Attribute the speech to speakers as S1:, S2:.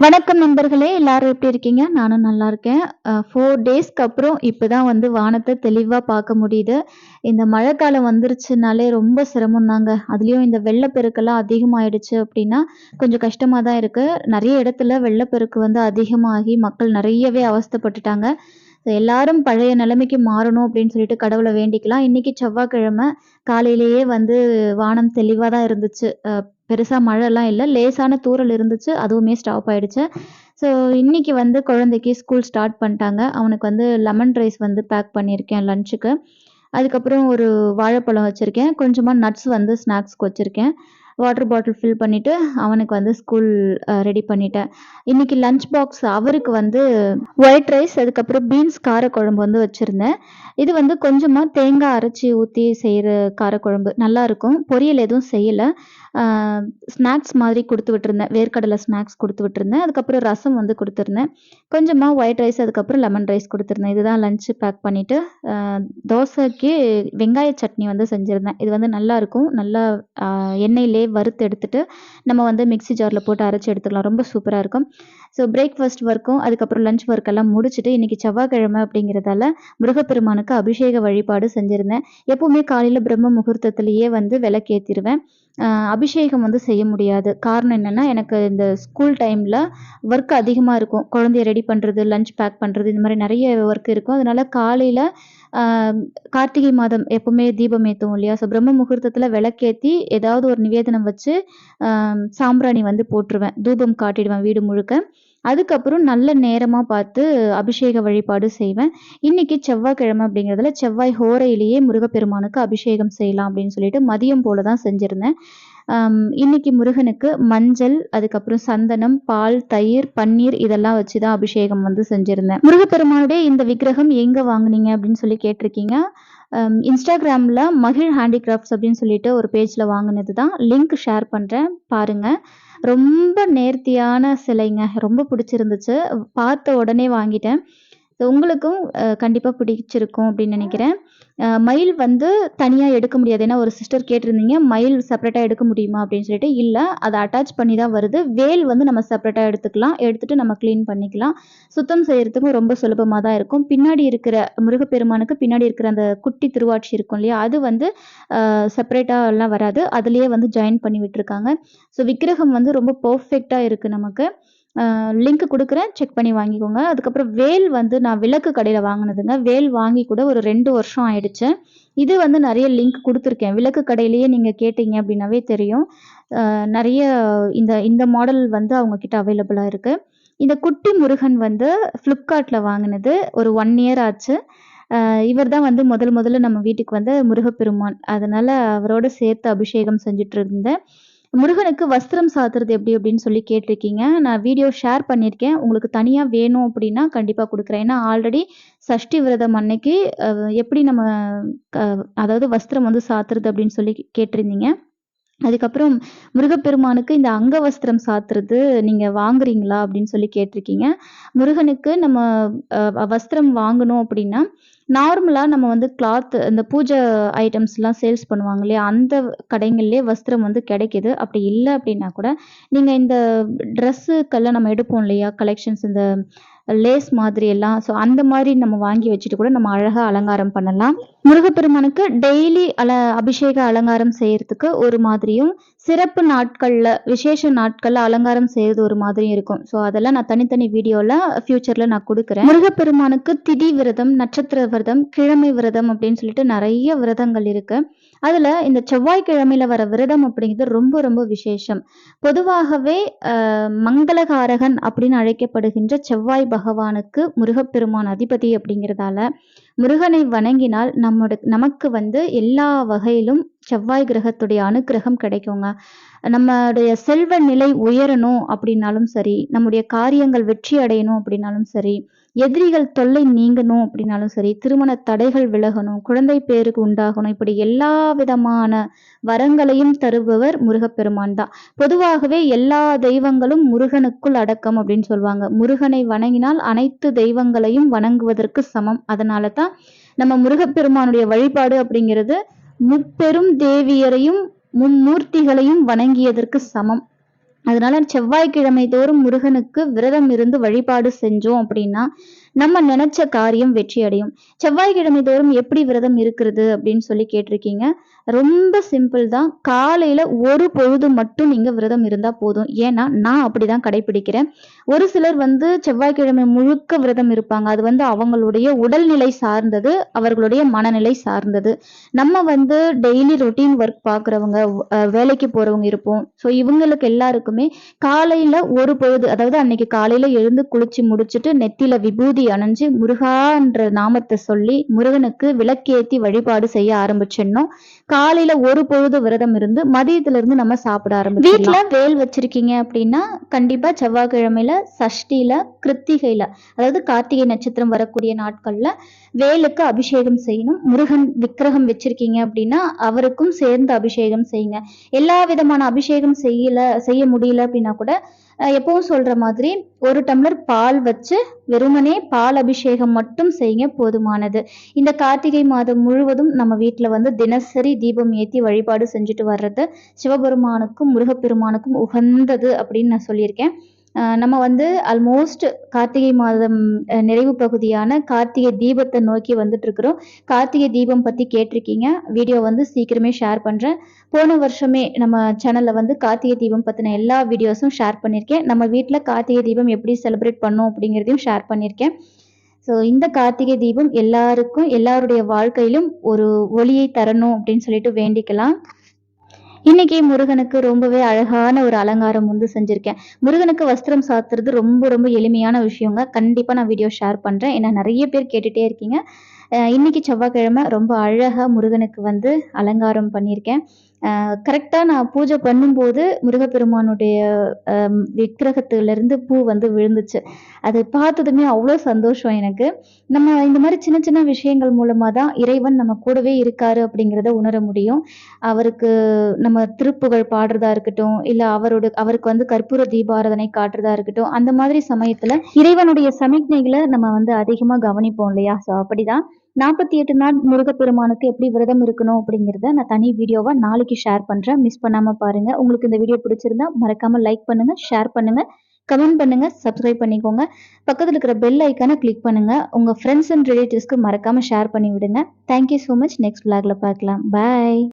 S1: வணக்கம் நண்பர்களே! எல்லாரும் எப்படி இருக்கீங்க? நானும் நல்லா இருக்கேன். 4 டேஸ்க்கு அப்புறம் இப்பதான் வந்து வானத்த தெளிவா பார்க்க முடியுது. இந்த மழைக்காலம் வந்துருச்சுனாலே ரொம்ப சிரமம் தாங்க. அதுலயும் இந்த வெள்ளப்பெருக்கெல்லாம் அதிகமாயிடுச்சு அப்படின்னா, கொஞ்சம் கஷ்டமா தான் இருக்கு. நெறைய இடத்துல வெள்ளப்பெருக்கு வந்து அதிகமாகி மக்கள் நெறையவே அவஸ்தைப்பட்டுட்டாங்க. எல்லாரும் பழைய நிலைமைக்கு மாறணும் அப்படின்னு சொல்லிட்டு கடவுள வேண்டிக்கலாம். இன்னைக்கு செவ்வாய்க்கிழமை காலையிலேயே வந்து வானம் தெளிவா தான் இருந்துச்சு. பெருசா மழைலாம் இல்ல. லேசான தூறல் இருந்துச்சு. அதுவுமே ஸ்டாப் ஆயிடுச்சு. ஸோ இன்னைக்கு வந்து குழந்தைக்கு ஸ்கூல் ஸ்டார்ட் பண்ணிட்டாங்க. அவனுக்கு வந்து லெமன் ரைஸ் வந்து பேக் பண்ணியிருக்கேன் லஞ்சுக்கு. அதுக்கப்புறம் ஒரு வாழைப்பழம் வச்சிருக்கேன். கொஞ்சமா நட்ஸ் வந்து ஸ்நாக்ஸ்க்கு வச்சிருக்கேன். வாட்டர் பாட்டில் ஃபில் பண்ணிட்டு, அவனுக்கு வந்து ஸ்கூல் ரெடி பண்ணிட்டேன். இன்னைக்கு லஞ்ச் பாக்ஸ் அவருக்கு வந்து ஒயிட் ரைஸ், அதுக்கப்புறம் பீன்ஸ் காரக்குழம்பு வந்து வச்சிருந்தேன். இது வந்து கொஞ்சமா தேங்காய் அரைச்சு ஊத்தி செய்ற காரக்குழம்பு. நல்லாருக்கும். பொரியல் எதுவும் செய்யல. ஆ ஸ்நாக்ஸ் மாதிரி குடுத்து விட்டுருந்தேன். வேர்க்கடலை ஸ்நாக்ஸ் குடுத்து விட்டுருந்தேன். அதுக்கப்புறம் ரசம் வந்து குடுத்துருந்தேன். கொஞ்சமா ஒயிட் ரைஸ், அதுக்கப்புறம் லெமன் ரைஸ் குடுத்துருந்தேன். இதுதான் லஞ்ச் பேக் பண்ணிட்டு, அ தோசைக்கு வெங்காய சட்னி வந்து செஞ்சிருந்தேன். இது வந்து நல்லாருக்கும். நல்லா அ எண்ணெயிலேயே வறுத்து எடுத்துட்டு, நம்ம வந்து மிக்ஸி ஜார்ல போட்டு அரைச்சு எடுத்துக்கலாம். ரொம்ப சூப்பரா இருக்கும். ஸோ பிரேக்ஃபாஸ்ட் ஒர்க்கும், அதுக்கப்புறம் லஞ்ச் ஒர்க் எல்லாம் முடிச்சுட்டு, இன்னைக்கு செவ்வாய்க்கிழமை அப்படிங்கிறதால முருகப்பெருமானுக்கு அபிஷேக வழிபாடு செஞ்சிருந்தேன். எப்பவுமே காலையில பிரம்ம முகூர்த்தத்திலேயே வந்து விளக்கேத்திருவேன். அபிஷேகம் வந்து செய்ய முடியாது. காரணம் என்னன்னா, எனக்கு இந்த ஸ்கூல் டைம்ல ஒர்க் அதிகமா இருக்கும். குழந்தைய ரெடி பண்றது, லஞ்ச் பேக் பண்றது, இந்த மாரி நெறைய ஒர்க் இருக்கும். அதனால காலையில அ கார்த்திகை மாதம் எப்பவுமே தீபம் ஏத்துவோம் இல்லையா? ஸோ பிரம்ம முகூர்த்தத்தில விளக்கேத்தி, ஏதாவது ஒரு நிவேதனம் வச்சு, சாம்பிராணி வந்து போட்டுருவேன். தூபம் காட்டிடுவேன் வீடு முழுக்க. அதுக்கப்புறம் நல்ல நேரமா பார்த்து அபிஷேக வழிபாடு செய்வேன். இன்னைக்கு செவ்வாய்க்கிழமை அப்படிங்கிறதுல செவ்வாய் ஹோரையிலேயே முருகப்பெருமானுக்கு அபிஷேகம் செய்யலாம் அப்படின்னு சொல்லிட்டு மதியம் போல தான் செஞ்சிருந்தேன். இன்னைக்கு முருகனுக்கு மஞ்சள், அதுக்கப்புறம் சந்தனம், பால், தயிர், பன்னீர் இதெல்லாம் வச்சு தான் அபிஷேகம் வந்து செஞ்சிருந்தேன். முருகப்பெருமானுடைய இந்த விக்கிரகம் எங்க வாங்குனீங்க அப்படின்னு சொல்லி கேட்டிருக்கீங்க. இன்ஸ்டாகிராம்ல மகிழ் ஹேண்டிகிராஃப்ட்ஸ் அப்படின்னு சொல்லிட்டு ஒரு பேஜ்ல வாங்குனது தான். லிங்க் ஷேர் பண்றேன் பாருங்க. ரொம்ப நேர்த்தியான சிலைங்க. ரொம்ப பிடிச்சிருந்துச்சு. பார்த்த உடனே வாங்கிட்டேன். உங்களுக்கும் கண்டிப்பா பிடிச்சிருக்கும் அப்படின்னு நினைக்கிறேன். மயில் வந்து தனியா எடுக்க முடியாது. ஏன்னா ஒரு சிஸ்டர் கேட்டிருந்தீங்க, மயில் செப்பரேட்டா எடுக்க முடியுமா அப்படின்னு சொல்லிட்டு. இல்ல, அத அட்டாச் பண்ணி தான் வருது. வேல் வந்து நம்ம செப்பரேட்டா எடுத்துக்கலாம். எடுத்துட்டு நம்ம கிளீன் பண்ணிக்கலாம். சுத்தம் செய்யறதுக்கும் ரொம்ப சுலபமா தான் இருக்கும். பின்னாடி இருக்கிற முருகப்பெருமானுக்கு பின்னாடி இருக்கிற அந்த குட்டி திருவாட்சி இருக்கும் இல்லையா? அது வந்து செப்பரேட்டாலாம் வராது. அதிலேயே வந்து ஜாயின் பண்ணி விட்டுருக்காங்க. ஸோ விக்கிரகம் வந்து ரொம்ப பெர்ஃபெக்ட்டா இருக்கு நமக்கு. லிங்க் குடுக்குறேன். செக் பண்ணி வாங்கிக்கோங்க. அதுக்கப்புறம் வேல் வந்து நான் விளக்கு கடையில வாங்குனதுங்க. வேல் வாங்கி கூட ஒரு 2 வருஷம் ஆயிடுச்சு. இது வந்து நெறைய லிங்க் குடுத்துருக்கேன். விளக்கு கடையிலேயே நீங்க கேட்டீங்க அப்டின்னாவே தெரியும். நெறைய இந்த இந்த மாடல் வந்து அவங்க கிட்ட அவைலபிளா இருக்கு. இந்த குட்டி முருகன் வந்து Flipkartல வாங்குனது. ஒரு 1 இயர் ஆச்சு. இவர் தான் வந்து முதல்ல நம்ம வீட்டுக்கு வந்த முருகப்பெருமான். அதனால அவரோட சேர்த்து அபிஷேகம் செஞ்சுட்டு இருந்தேன். முருகனுக்கு வஸ்திரம் சாத்துறது எப்படி அப்படின்னு சொல்லி கேட்டிருக்கீங்க. நான் வீடியோ ஷேர் பண்ணியிருக்கேன். உங்களுக்கு தனியா வேணும் அப்படின்னா கண்டிப்பா குடுக்குறேன். ஏன்னா ஆல்ரெடி சஷ்டி விரதம் அன்னைக்கு அ எப்படி நம்ம க அதாவது வஸ்திரம் வந்து சாத்துறது அப்படின்னு சொல்லி கேட்டிருந்தீங்க. அதுக்கப்புறம் முருகப்பெருமானுக்கு இந்த அங்கவஸ்திரம் சாத்துறது நீங்க வாங்குறீங்களா? அப்படின்னு சொல்லி கேட்டிருக்கீங்க. முருகனுக்கு நம்ம வஸ்திரம் வாங்கணும் அப்படின்னா, நார்மலா நம்ம வந்து கிளாத் இந்த பூஜை ஐட்டம்ஸ்லாம் சேல்ஸ் பண்ணுவாங்க இல்லையா? அந்த கடைங்கள்லயே வஸ்திரம் வந்து கிடைக்குது. அப்படி இல்ல அப்படின்னா கூட, நீங்க இந்த ட்ரெஸ்ஸுக்கெல்லாம் நம்ம எடுப்போம் இல்லையா? கலெக்ஷன்ஸ் இந்த லேஸ் மாதிரி எல்லாம். ஸோ அந்த மாரி நம்ம வாங்கி வச்சுட்டு கூட நம்ம அழகா அலங்காரம் பண்ணலாம். முருகப்பெருமானுக்கு டெய்லி அபிஷேக அலங்காரம் செய்யறதுக்கு ஒரு மாதிரியும், சிறப்பு நாட்கள்ல, விசேஷ நாட்கள்ல அலங்காரம் செய்றது ஒரு மாதிரியும் இருக்கும். ஸோ அதெல்லாம் நான் தனித்தனி வீடியோல ஃபியூச்சர்ல நான் குடுக்குறேன். முருகப்பெருமானுக்கு திதி விரதம், நட்சத்திர விரதம், கிழமை விரதம் அப்படின்னு சொல்லிட்டு நெறைய விரதங்கள் இருக்கு. அதுல இந்த செவ்வாய்க்கிழமையில வர விரதம் அப்படிங்கிறது ரொம்ப ரொம்ப விசேஷம். பொதுவாகவே மங்களகாரகன் அப்படின்னு அழைக்கப்படுகின்ற செவ்வாய் பகவானுக்கு முருகப்பெருமான் அதிபதி அப்படிங்கிறதால, முருகனை வணங்கினால் நமக்கு வந்து எல்லா வகையிலும் செவ்வாய் கிரகத்துடைய அனுக்கிரகம் கிடைக்குங்க. நம்முடைய செல்வ நிலை உயரணும் அப்படின்னாலும் சரி, நம்முடைய காரியங்கள் வெற்றி அடையணும் அப்படின்னாலும் சரி, எதிரிகள் தொல்லை நீங்கணும் அப்படின்னாலும் சரி, திருமண தடைகள் விலகணும், குழந்தை பேருக்கு உண்டாகணும், இப்படி எல்லா விதமான வரங்களையும் தருபவர் முருகப்பெருமான் தான். பொதுவாகவே எல்லா தெய்வங்களும் முருகனுக்குள் அடக்கம் அப்படின்னு சொல்லுவாங்க. முருகனை வணங்கினால் அனைத்து தெய்வங்களையும் வணங்குவதற்கு சமம். அதனால தான் நம்ம முருகப்பெருமானுடைய வழிபாடு அப்படிங்கிறது முப்பெரும் தேவியரையும் மும்மூர்த்திகளையும் வணங்கியதற்கு சமம். அதனால செவ்வாய்க்கிழமை தோறும் முருகனுக்கு விரதம் இருந்து வழிபாடு செஞ்சோம் அப்படின்னா நம்ம நினைச்ச காரியம் வெற்றி அடையும். செவ்வாய்க்கிழமை தோறும் எப்படி விரதம் இருக்கிறது அப்படின்னு சொல்லி கேட்டிருக்கீங்க. ரொம்ப சிம்பிள் தான். காலையில ஒரு பொழுது மட்டும் நீங்க விரதம் இருந்தா போதும். ஏன்னா நான் அப்படிதான் கடைபிடிக்கிறேன். ஒரு சிலர் செவ்வாய்க்கிழமை முழுக்க விரதம் இருப்பாங்க. அது அவங்களுடைய உடல்நிலை சார்ந்தது, அவர்களுடைய மனநிலை சார்ந்தது. நம்ம டெய்லி ரொட்டீன் ஒர்க் பார்க்குறவங்க, வேலைக்கு போறவங்க இருப்போம். ஸோ இவங்களுக்கு எல்லாருக்குமே காலையில ஒரு பொழுது, அதாவது அன்னைக்கு காலையில எழுந்து குளிச்சு முடிச்சுட்டு நெத்தியில விபூதி அணிஞ்சு முருகான்ற நாமத்தை சொல்லி முருகனுக்கு விளக்கேத்தி வழிபாடு செய்ய ஆரம்பிச்சிடணும். காலையில ஒரு பொழுது விரதம் இருந்து மதியத்துல இருந்து நம்ம சாப்பிட ஆரம்பிச்சிடலாம். வீட்டுல வேல் வச்சிருக்கீங்க அப்படின்னா கண்டிப்பா செவ்வாய்க்கிழமையில, சஷ்டியில, கிருத்திகையில, அதாவது கார்த்திகை நட்சத்திரம் வரக்கூடிய நாட்கள்ல வேலுக்கு அபிஷேகம் செய்யணும். முருகன் விக்கிரகம் வச்சிருக்கீங்க அப்படின்னா அவருக்கும் சேர்ந்து அபிஷேகம் செய்யுங்க. எல்லா விதமான அபிஷேகம் செய்ய முடியல அப்படின்னா கூட எப்பவும் சொல்ற மாதிரி ஒரு டம்ளர் பால் வச்சு வெறுமனே பால் அபிஷேகம் மட்டும் செய்யுங்க, போதுமானது. இந்த கார்த்திகை மாதம் முழுவதும் நம்ம வீட்டுல தினசரி தீபம் ஏத்தி வழிபாடு செஞ்சுட்டு வர்றது சிவபெருமானுக்கும் முருகப்பெருமானுக்கும் உகந்தது அப்படின்னு நான் சொல்லியிருக்கேன். நம்ம ஆல்மோஸ்ட் கார்த்திகை மாதம் நிறைவு பகுதியான கார்த்திகை தீபத்தை நோக்கி வந்துட்டு இருக்கிறோம். கார்த்திகை தீபம் பத்தி கேட்டிருக்கீங்க. வீடியோ சீக்கிரமே ஷேர் பண்றேன். போன வருஷமே நம்ம சேனல்ல கார்த்திகை தீபம் பத்தின எல்லா வீடியோஸும் ஷேர் பண்ணியிருக்கேன். நம்ம வீட்டில் கார்த்திகை தீபம் எப்படி செலிப்ரேட் பண்ணோம் அப்படிங்கிறதையும் ஷேர் பண்ணியிருக்கேன். ஸோ இந்த கார்த்திகை தீபம் எல்லாருக்கும் எல்லாருடைய வாழ்க்கையிலும் ஒரு ஒளியை தரணும் அப்படின்னு சொல்லிட்டு வேண்டிக்கலாம். இன்னைக்கு முருகனுக்கு ரொம்பவே அழகான ஒரு அலங்காரம் செஞ்சிருக்கேன். முருகனுக்கு வஸ்திரம் சாத்துறது ரொம்ப ரொம்ப எளிமையான விஷயங்க. கண்டிப்பா நான் வீடியோ ஷேர் பண்றேன். ஏன்னா நிறைய பேர் கேட்டுட்டே இருக்கீங்க. இன்னைக்கு செவ்வாய்க்கிழமை ரொம்ப அழகா முருகனுக்கு அலங்காரம் பண்ணியிருக்கேன். கரெக்டா நான் பூஜை பண்ணும்போது முருகப்பெருமானுடைய விக்கிரகத்திலிருந்து பூ விழுந்துச்சு. அதை பார்த்ததுமே அவ்வளோ சந்தோஷம் எனக்கு. நம்ம இந்த மாதிரி சின்ன சின்ன விஷயங்கள் மூலமா தான் இறைவன் நம்ம கூடவே இருக்காரு அப்படிங்கிறத உணர முடியும். அவருக்கு நம்ம திருப்புகழ் பாடுறதா இருக்கட்டும், இல்ல அவருக்கு கற்பூர தீபாராதனை காட்டுறதா இருக்கட்டும், அந்த மாதிரி சமயத்துல இறைவனுடைய சமிக்ஞைகளை நம்ம அதிகமா கவனிப்போம் இல்லையா? ஸோ அப்படிதான் 48 நாள் முருகப்பெருமானுக்கு எப்படி விரதம் இருக்கணும் அப்படிங்கிறத நான் தனி வீடியோவா நாளைக்கு ஷேர் பண்றேன். மிஸ் பண்ணாம பாருங்க. உங்களுக்கு இந்த வீடியோ பிடிச்சிருந்தா மறக்காம லைக் பண்ணுங்க, ஷேர் பண்ணுங்க, கமெண்ட் பண்ணுங்க, சப்ஸ்கிரைப் பண்ணிக்கோங்க. பக்கத்துல இருக்கிற பெல் ஐக்கானை கிளிக் பண்ணுங்க. உங்க ஃப்ரெண்ட்ஸ் அண்ட் ரிலேட்டிவ்ஸ்க்கு மறக்காம ஷேர் பண்ணி விடுங்க. Thank you so much. நெக்ஸ்ட் vlogல பார்க்கலாம். பாய்.